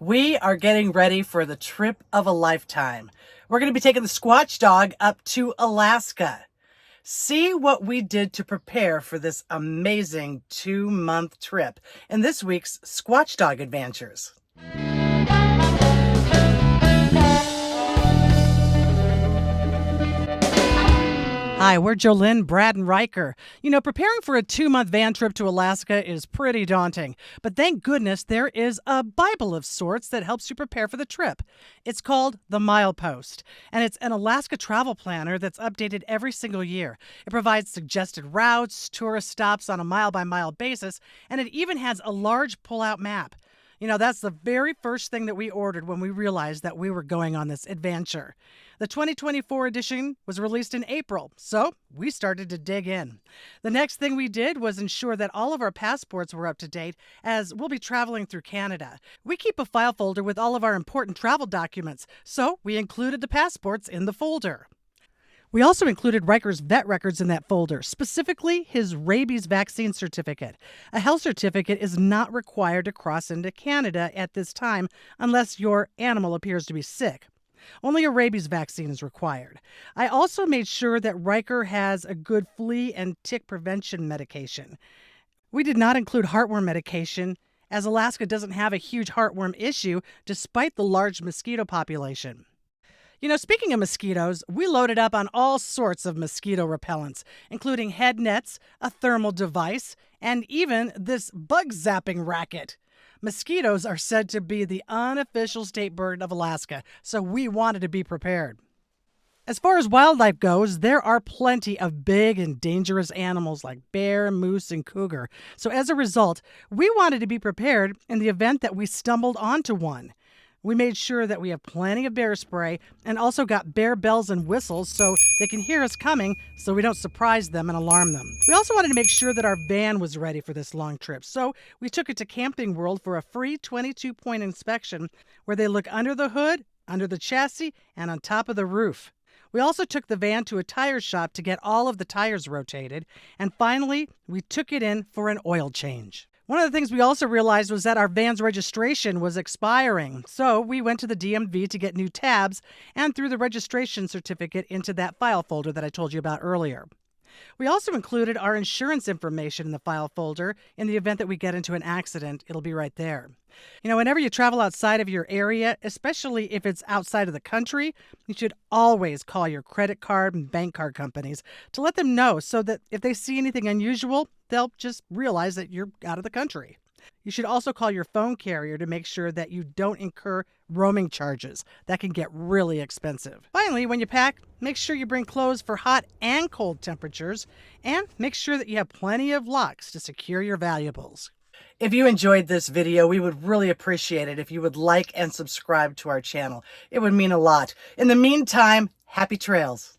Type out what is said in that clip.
We are getting ready for the trip of a lifetime. We're going to be taking the Squatch Dog up to Alaska. See what we did to prepare for this amazing 2-month trip in this week's Squatch Dog Adventures. Hi, we're Jolynn, Brad, and Riker. You know, preparing for a 2-month van trip to Alaska is pretty daunting, but thank goodness there is a Bible of sorts that helps you prepare for the trip. It's called the Milepost, and it's an Alaska travel planner that's updated every single year. It provides suggested routes, tourist stops on a mile-by-mile basis, and it even has a large pull-out map. You know, that's the very first thing that we ordered when we realized that we were going on this adventure. The 2024 edition was released in April, so we started to dig in. The next thing we did was ensure that all of our passports were up to date, as we'll be traveling through Canada. We keep a file folder with all of our important travel documents, so we included the passports in the folder. We also included Riker's vet records in that folder, specifically his rabies vaccine certificate. A health certificate is not required to cross into Canada at this time unless your animal appears to be sick. Only a rabies vaccine is required. I also made sure that Riker has a good flea and tick prevention medication. We did not include heartworm medication, as Alaska doesn't have a huge heartworm issue despite the large mosquito population. You know, speaking of mosquitoes, we loaded up on all sorts of mosquito repellents, including head nets, a thermal device, and even this bug zapping racket. Mosquitoes are said to be the unofficial state bird of Alaska, so we wanted to be prepared. As far as wildlife goes, there are plenty of big and dangerous animals like bear, moose, and cougar. So as a result, we wanted to be prepared in the event that we stumbled onto one. We made sure that we have plenty of bear spray and also got bear bells and whistles so they can hear us coming so we don't surprise them and alarm them. We also wanted to make sure that our van was ready for this long trip, so we took it to Camping World for a free 22-point inspection where they look under the hood, under the chassis, and on top of the roof. We also took the van to a tire shop to get all of the tires rotated, and finally, we took it in for an oil change. One of the things we also realized was that our van's registration was expiring, so we went to the DMV to get new tabs and threw the registration certificate into that file folder that I told you about earlier. We also included our insurance information in the file folder in the event that we get into an accident. It'll be right there. You know, whenever you travel outside of your area, especially if it's outside of the country, you should always call your credit card and bank card companies to let them know so that if they see anything unusual, they'll just realize that you're out of the country. You should also call your phone carrier to make sure that you don't incur roaming charges. That can get really expensive. Finally, when you pack, make sure you bring clothes for hot and cold temperatures, and make sure that you have plenty of locks to secure your valuables. If you enjoyed this video, we would really appreciate it if you would like and subscribe to our channel. It would mean a lot. In the meantime, happy trails.